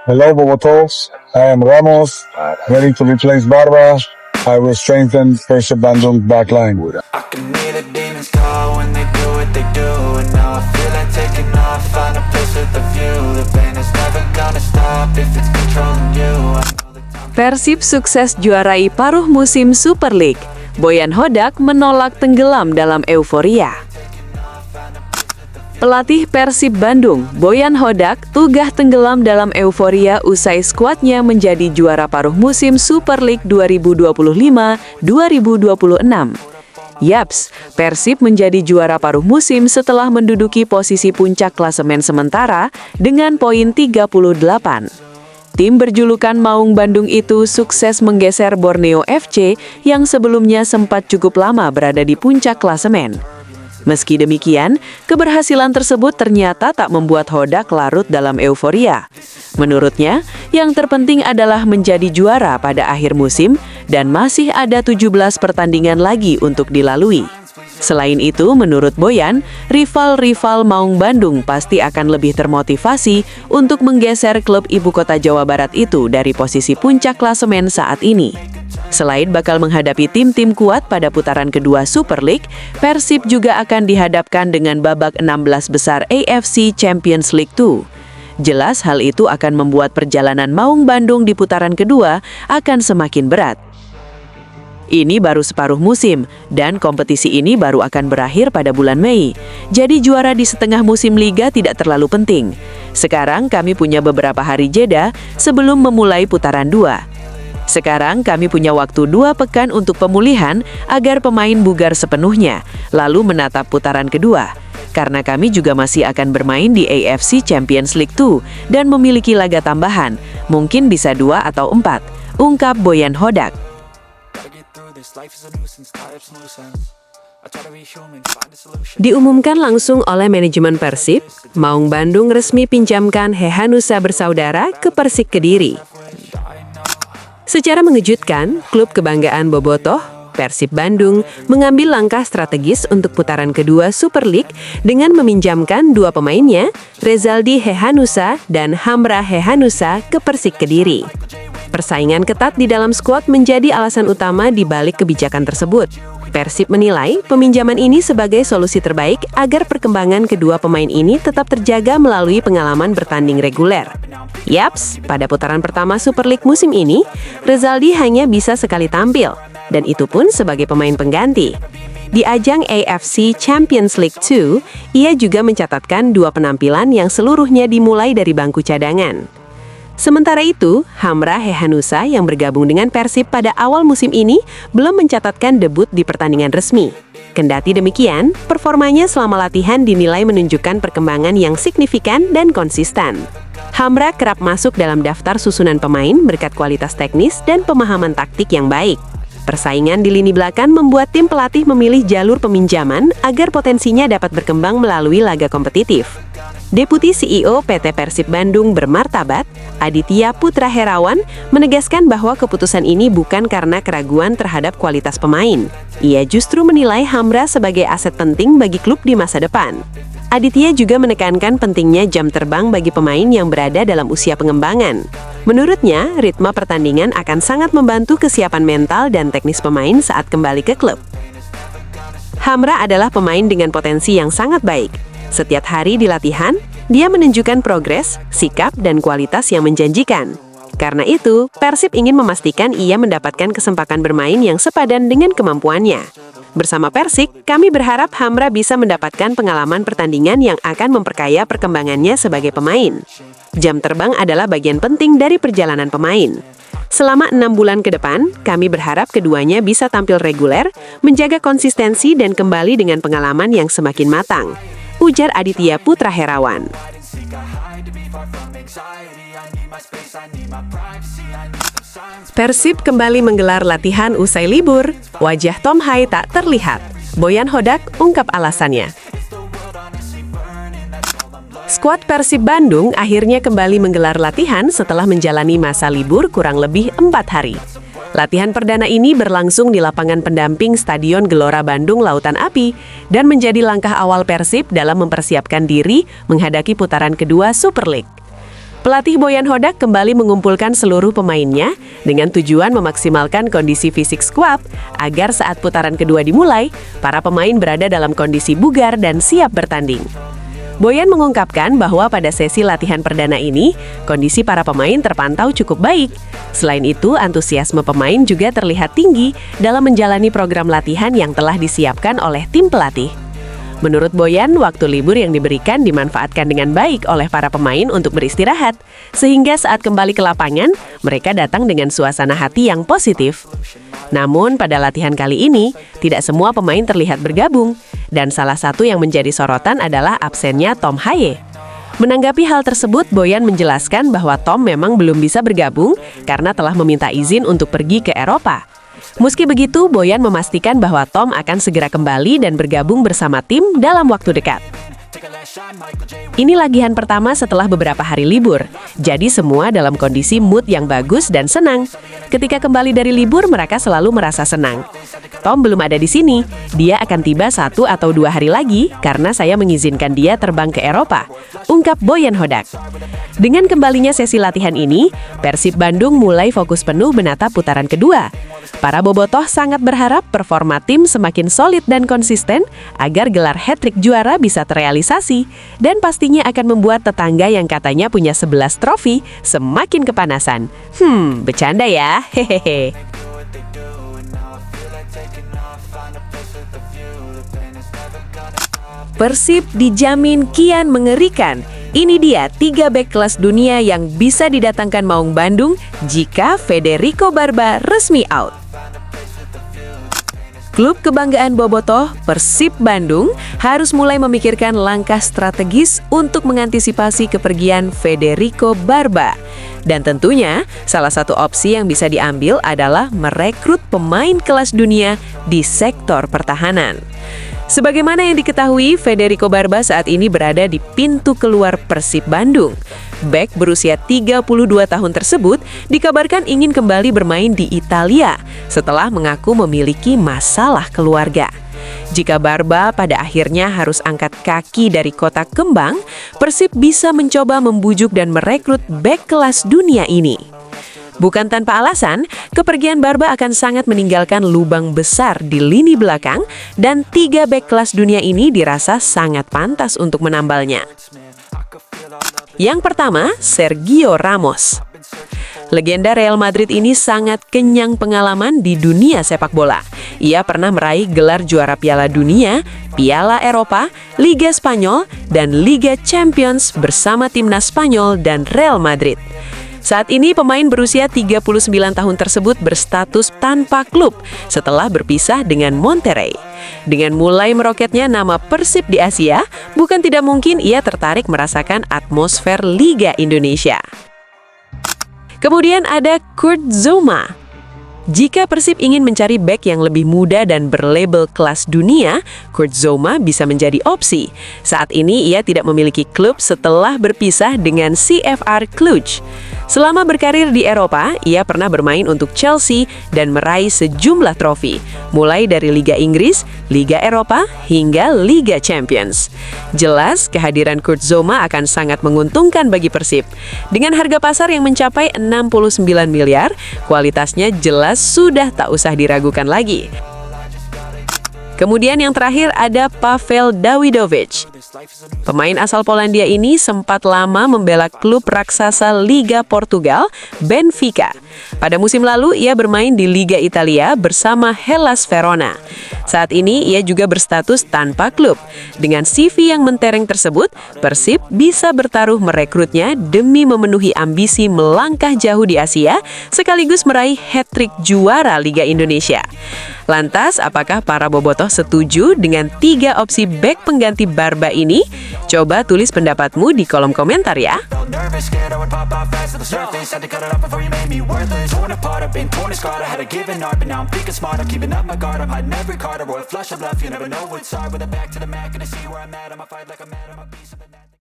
Hello, Bobotos. I am Ramos, ready to replace Barba. I will strengthen Persib Bandung backline. I can hear the demons call when they do what they do. And now I feel like taking off, find a place with a view. The pain is never gonna stop if it's controlling you. Persib sukses juarai paruh musim Super League. Boyan Hodak menolak tenggelam dalam euforia. Pelatih Persib Bandung, Boyan Hodak, tugah tenggelam dalam euforia usai skuadnya menjadi juara paruh musim Super League 2025-2026. Yaps, Persib menjadi juara paruh musim setelah menduduki posisi puncak klasemen sementara dengan poin 38. Tim berjulukan Maung Bandung itu sukses menggeser Borneo FC yang sebelumnya sempat cukup lama berada di puncak klasemen. Meski demikian, keberhasilan tersebut ternyata tak membuat Hodak larut dalam euforia. Menurutnya, yang terpenting adalah menjadi juara pada akhir musim dan masih ada 17 pertandingan lagi untuk dilalui. Selain itu, menurut Boyan, rival-rival Maung Bandung pasti akan lebih termotivasi untuk menggeser klub ibu kota Jawa Barat itu dari posisi puncak klasemen saat ini. Selain bakal menghadapi tim-tim kuat pada putaran kedua Super League, Persib juga akan dihadapkan dengan babak 16 besar AFC Champions League 2. Jelas hal itu akan membuat perjalanan Maung Bandung di putaran kedua akan semakin berat. Ini baru separuh musim, dan kompetisi ini baru akan berakhir pada bulan Mei. Jadi juara di setengah musim Liga tidak terlalu penting. Sekarang kami punya beberapa hari jeda sebelum memulai putaran 2. Sekarang kami punya waktu 2 pekan untuk pemulihan agar pemain bugar sepenuhnya, lalu menatap putaran kedua. Karena kami juga masih akan bermain di AFC Champions League 2 dan memiliki laga tambahan, mungkin bisa 2 atau 4, ungkap Boyan Hodak. Diumumkan langsung oleh manajemen Persib, Maung Bandung resmi pinjamkan Hehanussa bersaudara ke Persik Kediri. Secara mengejutkan, klub kebanggaan Bobotoh, Persib Bandung, mengambil langkah strategis untuk putaran kedua Super League dengan meminjamkan 2 pemainnya, Rezaldi Hehanussa dan Hamra Hehanussa, ke Persik Kediri. Persaingan ketat di dalam skuad menjadi alasan utama di balik kebijakan tersebut. Persib menilai peminjaman ini sebagai solusi terbaik agar perkembangan kedua pemain ini tetap terjaga melalui pengalaman bertanding reguler. Yaps, pada putaran pertama Super League musim ini, Rezaldi hanya bisa sekali tampil, dan itu pun sebagai pemain pengganti. Di ajang AFC Champions League 2, ia juga mencatatkan 2 penampilan yang seluruhnya dimulai dari bangku cadangan. Sementara itu, Hamra Hehanussa yang bergabung dengan Persib pada awal musim ini belum mencatatkan debut di pertandingan resmi. Kendati demikian, performanya selama latihan dinilai menunjukkan perkembangan yang signifikan dan konsisten. Hamra kerap masuk dalam daftar susunan pemain berkat kualitas teknis dan pemahaman taktik yang baik. Persaingan di lini belakang membuat tim pelatih memilih jalur peminjaman agar potensinya dapat berkembang melalui laga kompetitif. Deputi CEO PT Persib Bandung bermartabat, Aditya Putra Herawan, menegaskan bahwa keputusan ini bukan karena keraguan terhadap kualitas pemain. Ia justru menilai Hamra sebagai aset penting bagi klub di masa depan. Aditya juga menekankan pentingnya jam terbang bagi pemain yang berada dalam usia pengembangan. Menurutnya, ritme pertandingan akan sangat membantu kesiapan mental dan teknis pemain saat kembali ke klub. Hamra adalah pemain dengan potensi yang sangat baik. Setiap hari di latihan, dia menunjukkan progres, sikap, dan kualitas yang menjanjikan. Karena itu, Persib ingin memastikan ia mendapatkan kesempatan bermain yang sepadan dengan kemampuannya. Bersama Persik, kami berharap Hamra bisa mendapatkan pengalaman pertandingan yang akan memperkaya perkembangannya sebagai pemain. Jam terbang adalah bagian penting dari perjalanan pemain. Selama 6 bulan ke depan, kami berharap keduanya bisa tampil reguler, menjaga konsistensi dan kembali dengan pengalaman yang semakin matang, ujar Aditya Putra Herawan. Persib kembali menggelar latihan usai libur. Wajah Tom Hai tak terlihat. Boyan Hodak ungkap alasannya. Skuad Persib Bandung akhirnya kembali menggelar latihan setelah menjalani masa libur kurang lebih 4 hari. Latihan perdana ini berlangsung di lapangan pendamping Stadion Gelora Bandung Lautan Api dan menjadi langkah awal Persib dalam mempersiapkan diri menghadapi putaran kedua Super League. Pelatih Boyan Hodak kembali mengumpulkan seluruh pemainnya dengan tujuan memaksimalkan kondisi fisik skuad agar saat putaran kedua dimulai, para pemain berada dalam kondisi bugar dan siap bertanding. Boyan mengungkapkan bahwa pada sesi latihan perdana ini, kondisi para pemain terpantau cukup baik. Selain itu, antusiasme pemain juga terlihat tinggi dalam menjalani program latihan yang telah disiapkan oleh tim pelatih. Menurut Boyan, waktu libur yang diberikan dimanfaatkan dengan baik oleh para pemain untuk beristirahat, sehingga saat kembali ke lapangan, mereka datang dengan suasana hati yang positif. Namun, pada latihan kali ini, tidak semua pemain terlihat bergabung, dan salah satu yang menjadi sorotan adalah absennya Tom Haye. Menanggapi hal tersebut, Boyan menjelaskan bahwa Tom memang belum bisa bergabung karena telah meminta izin untuk pergi ke Eropa. Meski begitu, Boyan memastikan bahwa Tom akan segera kembali dan bergabung bersama tim dalam waktu dekat. Ini lagihan pertama setelah beberapa hari libur, jadi semua dalam kondisi mood yang bagus dan senang. Ketika kembali dari libur, mereka selalu merasa senang. Tom belum ada di sini, dia akan tiba 1 atau 2 hari lagi karena saya mengizinkan dia terbang ke Eropa, ungkap Boyan Hodak. Dengan kembalinya sesi latihan ini, Persib Bandung mulai fokus penuh menatap putaran kedua. Para bobotoh sangat berharap performa tim semakin solid dan konsisten agar gelar hat-trick juara bisa terrealisasi dan pastinya akan membuat tetangga yang katanya punya 11 trofi semakin kepanasan. Bercanda ya, hehehe. Persib dijamin kian mengerikan. Ini dia 3 bek kelas dunia yang bisa didatangkan Maung Bandung jika Federico Barba resmi out. Klub kebanggaan bobotoh, Persib Bandung, harus mulai memikirkan langkah strategis untuk mengantisipasi kepergian Federico Barba. Dan tentunya, salah satu opsi yang bisa diambil adalah merekrut pemain kelas dunia di sektor pertahanan. Sebagaimana yang diketahui, Federico Barba saat ini berada di pintu keluar Persib Bandung. Bek berusia 32 tahun tersebut dikabarkan ingin kembali bermain di Italia setelah mengaku memiliki masalah keluarga. Jika Barba pada akhirnya harus angkat kaki dari kota kembang, Persib bisa mencoba membujuk dan merekrut bek kelas dunia ini. Bukan tanpa alasan, kepergian Barba akan sangat meninggalkan lubang besar di lini belakang dan 3 bek kelas dunia ini dirasa sangat pantas untuk menambalnya. Yang pertama, Sergio Ramos. Legenda Real Madrid ini sangat kenyang pengalaman di dunia sepak bola. Ia pernah meraih gelar juara Piala Dunia, Piala Eropa, Liga Spanyol, dan Liga Champions bersama timnas Spanyol dan Real Madrid. Saat ini pemain berusia 39 tahun tersebut berstatus tanpa klub setelah berpisah dengan Monterrey. Dengan mulai meroketnya nama Persib di Asia, bukan tidak mungkin ia tertarik merasakan atmosfer Liga Indonesia. Kemudian ada Kurt Zouma. Jika Persib ingin mencari bek yang lebih muda dan berlabel kelas dunia, Kurt Zouma bisa menjadi opsi. Saat ini ia tidak memiliki klub setelah berpisah dengan CFR Cluj. Selama berkarir di Eropa, ia pernah bermain untuk Chelsea dan meraih sejumlah trofi, mulai dari Liga Inggris, Liga Eropa, hingga Liga Champions. Jelas, kehadiran Kurt Zouma akan sangat menguntungkan bagi Persib. Dengan harga pasar yang mencapai 69 miliar, kualitasnya jelas sudah tak usah diragukan lagi. Kemudian yang terakhir ada Pavel Dawidovic. Pemain asal Polandia ini sempat lama membela klub raksasa Liga Portugal, Benfica. Pada musim lalu ia bermain di Liga Italia bersama Hellas Verona. Saat ini ia juga berstatus tanpa klub. Dengan CV yang mentereng tersebut, Persib bisa bertaruh merekrutnya demi memenuhi ambisi melangkah jauh di Asia sekaligus meraih hat-trick juara Liga Indonesia. Lantas, apakah para bobotoh setuju dengan 3 opsi bek pengganti Barba ini? Coba tulis pendapatmu di kolom komentar ya.